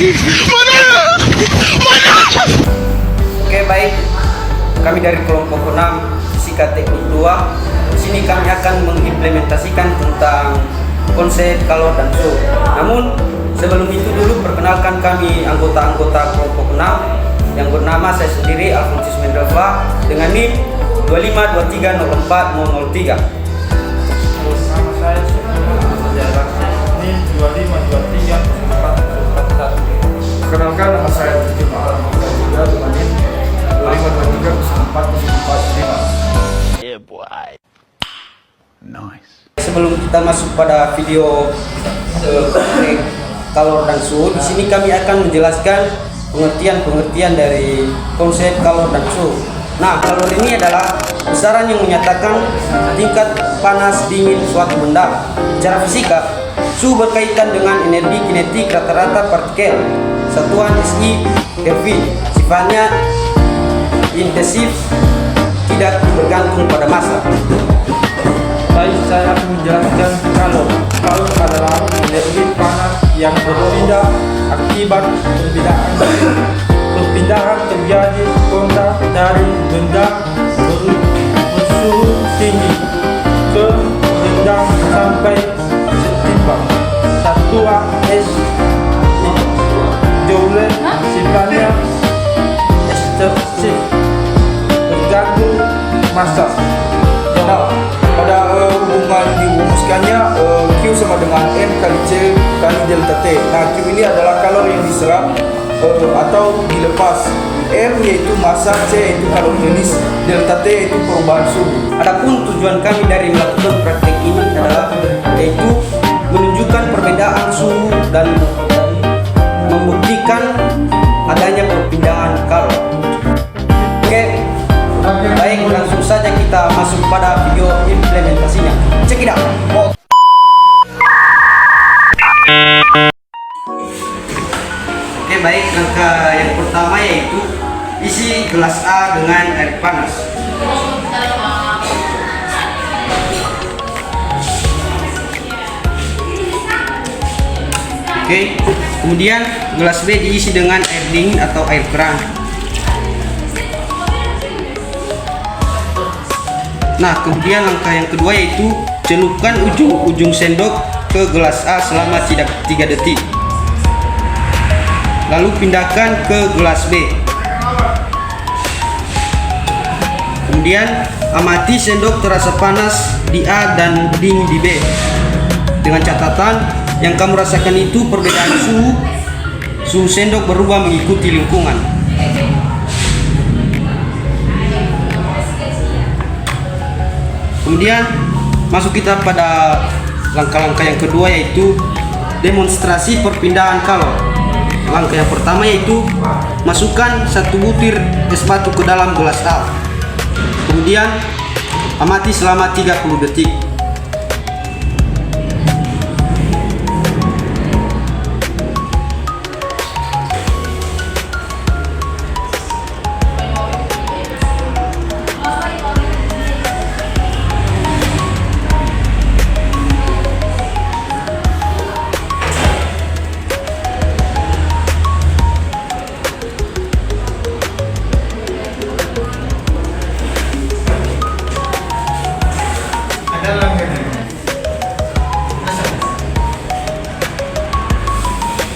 Oke, baik. Kami dari kelompok 6 Fisika Teknik 2. Di sini kami akan mengimplementasikan tentang konsep kalor dan suhu. Namun sebelum itu dulu perkenalkan kami anggota-anggota kelompok 6 yang bernama saya sendiri Alfonsus Mendelva dengan NIM 25230403. Nama saya Sejarah NIM 25230441. Perkenalkan, nama saya Tujuh Mahal Muhammad juga dengan NIM 25230445. Yeah, boy. Nice. Sebelum kita masuk pada video topik kalor dan suhu, di sini kami akan menjelaskan pengertian dari konsep kalor dan suhu. Nah, kalor ini adalah besaran yang menyatakan tingkat panas dingin suatu benda. Secara fisika, suhu berkaitan dengan energi kinetik rata-rata partikel. Satuan SI Kelvin. Sifatnya intensif, tidak bergantung pada massa. Baik, saya akan menjelaskan kalor. Kalor adalah energi panas yang berpindah akibat perpindahan terjadi kontak dari benda bersuhu tinggi ke rendah sampai setimpal. Satuan S Joule sifatnya ekstensif, tergantung massa. Nah, pada hubungan dirumuskannya Q sama dengan M kali C kali delta T. Nah, Q ini adalah kalor yang diserap atau dilepas. M yaitu massa, C yaitu kalor rilis, delta T yaitu perubahan suhu. Adapun tujuan kami dari melakukan praktek ini adalah yaitu menunjukkan perbedaan suhu dan membuktikan adanya perpindahan kalor. Oke, baik, langsung saja kita masuk pada video implementasinya. Check it out. Oke, baik, langkah yang pertama yaitu isi gelas A dengan air panas. Oke, kemudian gelas B diisi dengan air dingin atau air keran. Nah, kemudian langkah yang kedua yaitu celupkan ujung sendok ke gelas A selama 3 detik. Lalu pindahkan ke gelas B. Kemudian amati sendok terasa panas di A dan dingin di B. Dengan catatan yang kamu rasakan itu perbedaan suhu sendok berubah mengikuti lingkungan. Kemudian masuk kita pada langkah-langkah yang kedua yaitu demonstrasi perpindahan kalor. Langkah yang pertama yaitu masukkan 1 butir es batu ke dalam gelas A. Kemudian amati selama 30 detik.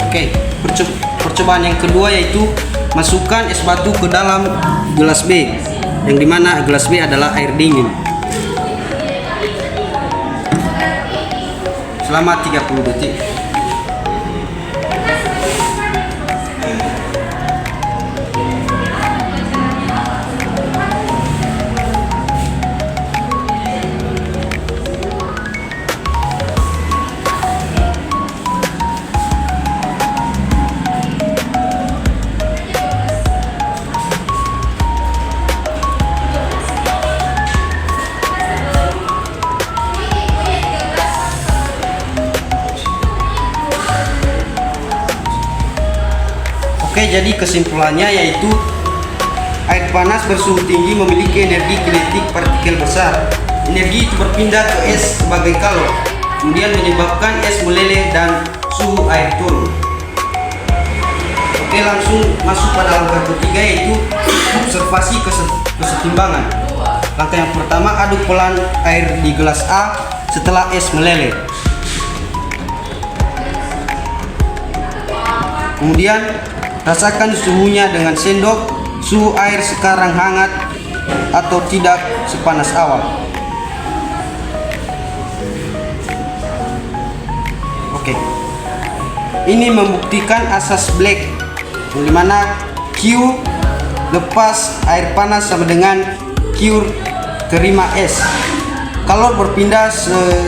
Oke, percobaan yang kedua yaitu masukkan es batu ke dalam gelas B, yang dimana gelas B adalah air dingin, selama 30 detik. Oke, jadi kesimpulannya yaitu air panas bersuhu tinggi memiliki energi kinetik partikel besar. Energi itu berpindah ke es sebagai kalor, kemudian menyebabkan es meleleh dan suhu air turun. langsung masuk pada langkah ketiga, yaitu observasi kesetimbangan. Langkah yang pertama, aduk pelan air di gelas A setelah es meleleh. Kemudian rasakan suhunya dengan sendok. Suhu air sekarang hangat atau tidak sepanas awal. Oke. Ini membuktikan asas Black, di mana Q lepas air panas sama dengan Q terima es. Kalor berpindah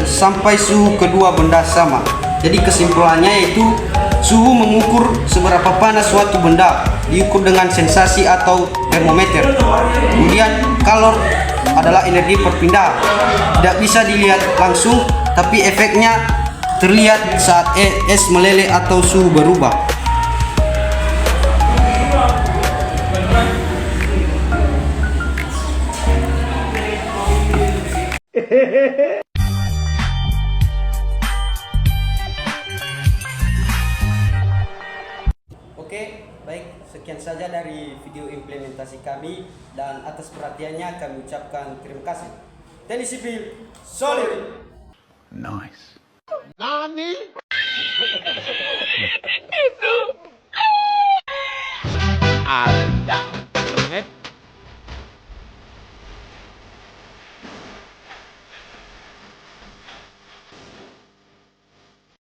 sampai suhu kedua benda sama. Jadi kesimpulannya yaitu suhu mengukur seberapa panas suatu benda, diukur dengan sensasi atau termometer. Kemudian kalor adalah energi perpindahan, tidak bisa dilihat langsung, tapi efeknya terlihat saat es meleleh atau suhu berubah. Oke, baik, sekian saja dari video implementasi kami, dan atas perhatiannya kami ucapkan terima kasih. Teknik sipil solid. Nice. Nani?